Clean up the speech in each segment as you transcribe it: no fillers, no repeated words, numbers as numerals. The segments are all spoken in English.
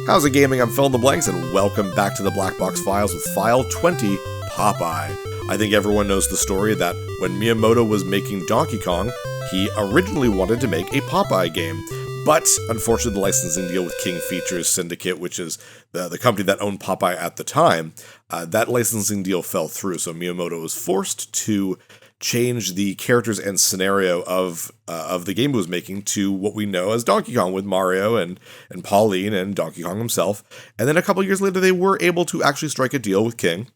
How's it gaming? I'm Phil in the Blanks, and welcome back to the Black Box Files with File 20, Popeye. I think everyone knows the story that when Miyamoto was making Donkey Kong, he originally wanted to make a Popeye game. But, unfortunately, the licensing deal with King Features Syndicate, which is the company that owned Popeye at the time, that licensing deal fell through, so Miyamoto was forced to change the characters and scenario of the game he was making to what we know as Donkey Kong, with Mario and Pauline and Donkey Kong himself. And then a couple years later, they were able to actually strike a deal with King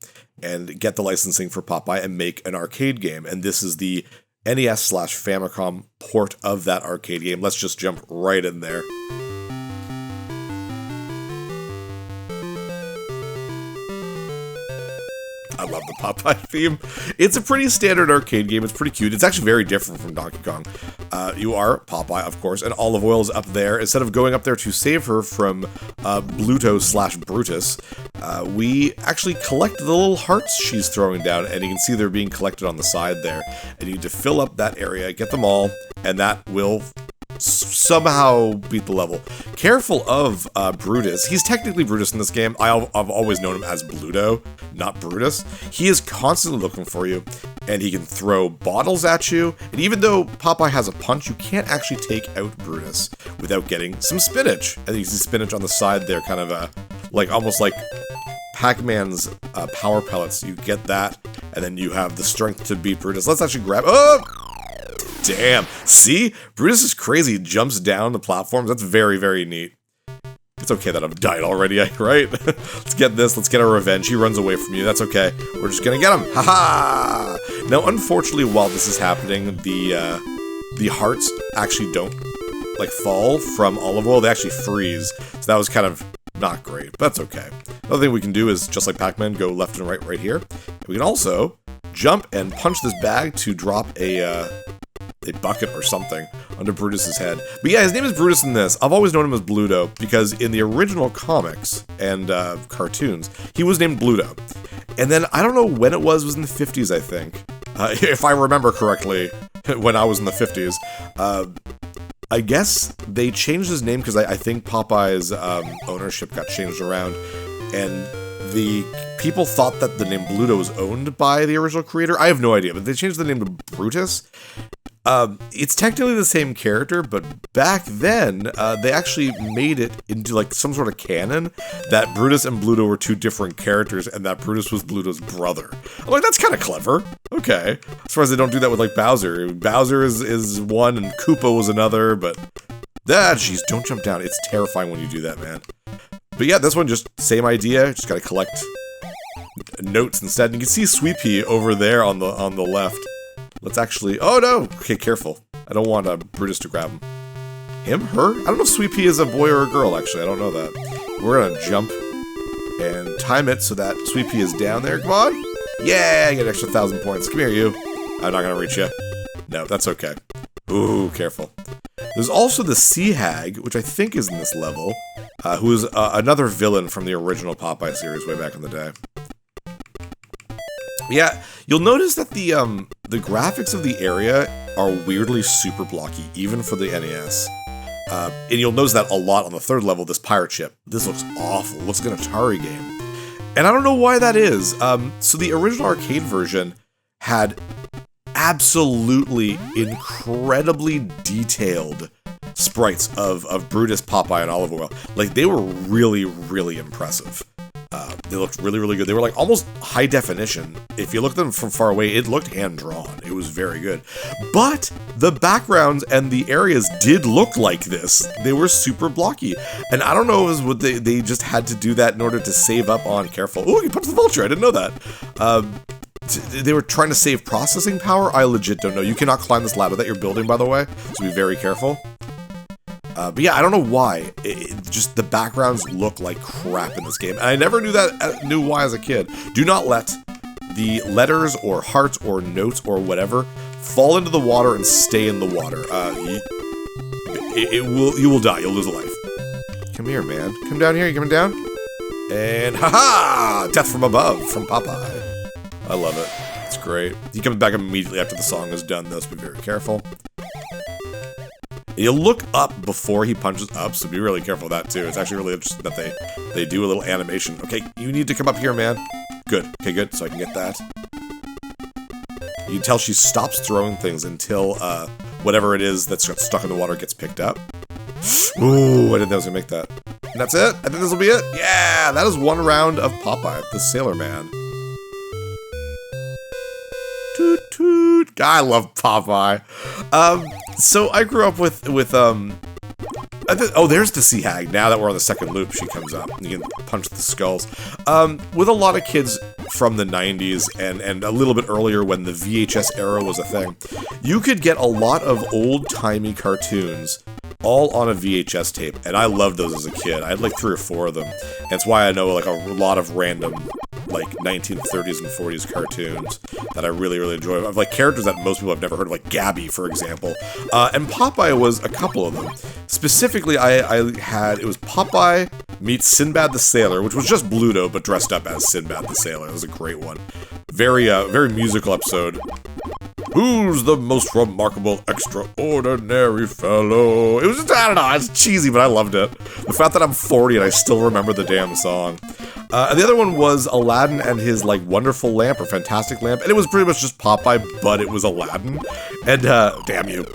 and get the licensing for Popeye and make an arcade game. And this is the NES/Famicom port of that arcade game. Let's just jump right in there. I love the Popeye theme. It's a pretty standard arcade game. It's pretty cute. It's actually very different from Donkey Kong. You are Popeye, of course, and Olive Oil's up there. Instead of going up there to save her from Bluto/Brutus, we actually collect the little hearts she's throwing down, and you can see they're being collected on the side there. And you need to fill up that area, get them all, and that will somehow beat the level. Careful of Brutus. He's technically Brutus in this game. I've always known him as Bluto, not Brutus. He is constantly looking for you, and he can throw bottles at you. And even though Popeye has a punch, you can't actually take out Brutus without getting some spinach. I think you see spinach on the side there, kind of almost like Pac-Man's power pellets. You get that, and then you have the strength to beat Brutus. Let's actually grab... Oh! Damn. See? Brutus is crazy. He jumps down the platforms. That's very, very neat. It's okay that I've died already, right? Let's get this. Let's get our revenge. He runs away from you. That's okay. We're just gonna get him. Haha! Now, unfortunately, while this is happening, the hearts actually don't, fall from Olive Oil. They actually freeze. So that was kind of not great, but that's okay. Another thing we can do is, just like Pac-Man, go left and right here. We can also jump and punch this bag to drop a bucket or something under Brutus's head. But yeah, his name is Brutus in this. I've always known him as Bluto, because in the original comics and cartoons, he was named Bluto. And then, I don't know when it was in the 50s, I think. If I remember correctly, when I was in the 50s. I guess they changed his name because I think Popeye's ownership got changed around, and the people thought that the name Bluto was owned by the original creator. I have no idea, but they changed the name to Brutus. It's technically the same character, but back then, they actually made it into, some sort of canon that Brutus and Bluto were two different characters, and that Brutus was Bluto's brother. I'm like, that's kind of clever. Okay. As far as they don't do that with, Bowser. Bowser is one, and Koopa was another, but... Jeez, don't jump down. It's terrifying when you do that, man. But yeah, this one, just same idea. Just gotta collect notes instead. And you can see Sweet Pea over there on the left. Let's actually... Oh, no! Okay, careful. I don't want Brutus to grab him. Him? Her? I don't know if Sweet Pea is a boy or a girl, actually. I don't know that. We're gonna jump and time it so that Sweet Pea is down there. Come on! Yeah! I get an extra 1,000 points. Come here, you. I'm not gonna reach you. No, that's okay. Ooh, careful. There's also the Sea Hag, which I think is in this level, who is another villain from the original Popeye series way back in the day. Yeah, you'll notice that the graphics of the area are weirdly super blocky, even for the NES. And you'll notice that a lot on the third level, this pirate ship. This looks awful. It looks like an Atari game. And I don't know why that is. So the original arcade version had absolutely incredibly detailed sprites of Brutus, Popeye, and Olive Oil. They were really, really impressive. They looked really, really good. They were almost high definition. If you look at them from far away, it looked hand-drawn. It was very good. But the backgrounds and the areas did look like this. They were super blocky. And I don't know if it was what they just had to do that in order to save up on... Careful. Oh, you punched the vulture. I didn't know that. They were trying to save processing power? I legit don't know. You cannot climb this ladder that you're building, by the way. So be very careful. But yeah, I don't know why. Just the backgrounds look like crap in this game. And I never knew why as a kid. Do not let the letters or hearts or notes or whatever fall into the water and stay in the water. You will die. You'll lose a life. Come here, man. Come down here. You coming down? And haha! Death from above from Popeye. I love it. It's great. He comes back immediately after the song is done, though, so be very careful. You look up before he punches up, so be really careful of that too. It's actually really interesting that they do a little animation. Okay, you need to come up here, man. Good. Okay, good. So I can get that. You can tell she stops throwing things until whatever it is that's got stuck in the water gets picked up. Ooh, I didn't think I was gonna make that. And that's it? I think this will be it? Yeah, that is one round of Popeye, the Sailor Man. Toot toot. God, I love Popeye. So I grew up with oh, there's the Sea Hag. Now that we're on the second loop, she comes up and you can punch the skulls. With a lot of kids from the 90s and a little bit earlier when the VHS era was a thing, you could get a lot of old-timey cartoons all on a VHS tape, and I loved those as a kid. I had like 3 or 4 of them. That's why I know like a lot of random like 1930s and 40s cartoons that I really, really enjoy. Of like characters that most people have never heard of, like Gabby, for example. And Popeye was a couple of them. Specifically, I had, it was Popeye meets Sinbad the Sailor, which was just Bluto, but dressed up as Sinbad the Sailor. It was a great one. Very musical episode. Who's the most remarkable, extraordinary fellow? It was just, I don't know, it's cheesy, but I loved it. The fact that I'm 40 and I still remember the damn song. And the other one was Aladdin and his, like, wonderful lamp, or fantastic lamp, and it was pretty much just Popeye, but it was Aladdin. And, damn you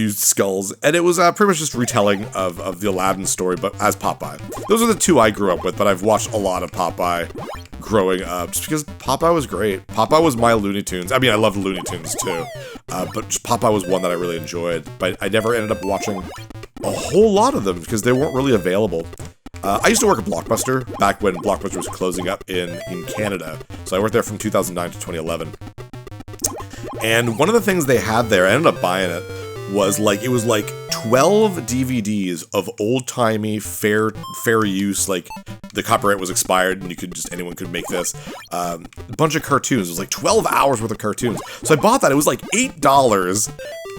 skulls. And it was pretty much just retelling of the Aladdin story, but as Popeye. Those are the 2 I grew up with, but I've watched a lot of Popeye growing up, just because Popeye was great. Popeye was my Looney Tunes. I mean, I loved Looney Tunes too, but just Popeye was one that I really enjoyed. But I never ended up watching a whole lot of them because they weren't really available. I used to work at Blockbuster back when Blockbuster was closing up in Canada, so I worked there from 2009 to 2011. And one of the things they had there, I ended up buying it, was like, it was like 12 DVDs of old-timey, fair use, like, the copyright was expired and anyone could make this. A bunch of cartoons. It was like 12 hours worth of cartoons. So I bought that. It was like $8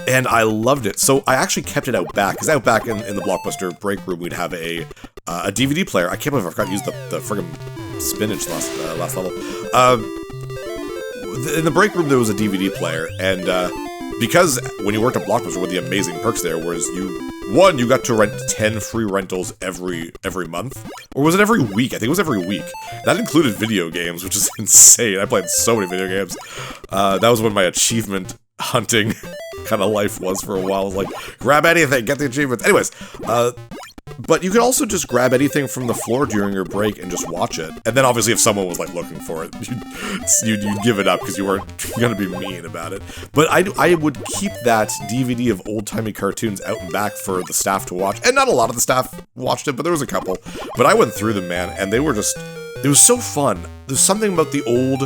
and I loved it. So I actually kept it out back, because out back in the Blockbuster break room, we'd have a DVD player. I can't believe I forgot to use the friggin' spinach last level. In the break room, there was a DVD player, and because when you worked at Blockbuster, one of the amazing perks there was you got to rent 10 free rentals every month, or was it every week? I think it was every week. That included video games, which is insane. I played so many video games. That was when my achievement hunting kind of life was for a while. I was like, grab anything, get the achievements. Anyways, but you could also just grab anything from the floor during your break and just watch it. And then obviously if someone was like looking for it, you'd give it up because you weren't gonna be mean about it. But I would keep that DVD of old-timey cartoons out and back for the staff to watch. And not a lot of the staff watched it, but there was a couple. But I went through them, man, and they were just, it was so fun. There's something about the old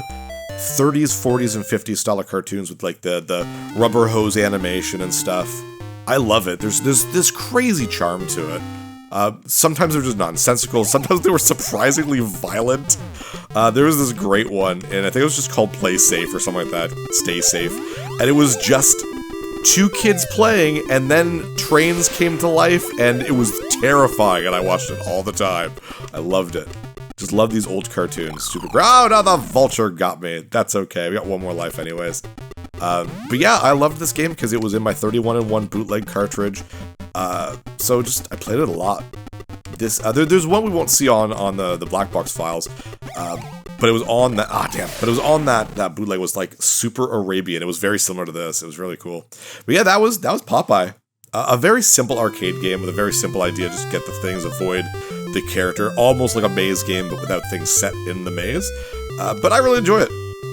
30s, 40s, and 50s style of cartoons with like the rubber hose animation and stuff. I love it. There's this crazy charm to it. Sometimes they're just nonsensical, sometimes they were surprisingly violent. There was this great one, and I think it was just called Play Safe or something like that, Stay Safe, and it was just 2 kids playing, and then trains came to life, and it was terrifying, and I watched it all the time. I loved it. Just love these old cartoons. Super great. Oh, no, the vulture got me. That's okay, we got one more life anyways. But yeah, I loved this game because it was in my 31-in-1 bootleg cartridge. So I played it a lot. There's one we won't see on the black box files, but it was on that, but it was on that bootleg. Was like Super Arabian. It was very similar to this. It was really cool. But yeah, that was Popeye. A very simple arcade game with a very simple idea. Just get the things, avoid the character, almost like a maze game, but without things set in the maze. But I really enjoy it.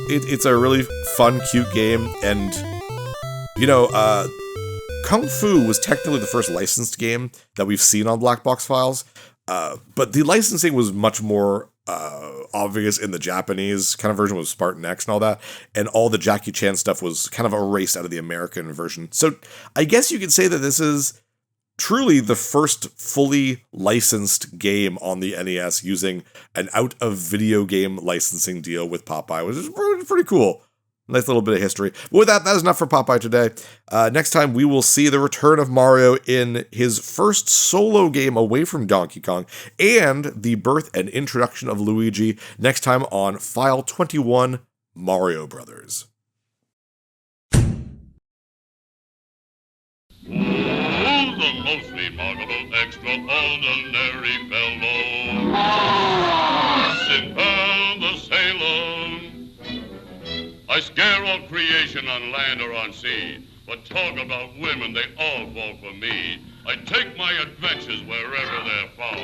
It's a really fun, cute game, and you know, Kung Fu was technically the first licensed game that we've seen on Black Box Files, but the licensing was much more obvious in the Japanese kind of version with Spartan X and all that, and all the Jackie Chan stuff was kind of erased out of the American version. So I guess you could say that this is truly the first fully licensed game on the NES using an out-of-video game licensing deal with Popeye, which is pretty cool. Nice little bit of history. But with that is enough for Popeye today. Next time, we will see the return of Mario in his first solo game away from Donkey Kong, and the birth and introduction of Luigi next time on File 21, Mario Brothers. most remarkable, extraordinary fellow. Sinbad the sailor. I scare all creation on land or on sea, but talk about women, they all fall for me. I take my adventures wherever they're found.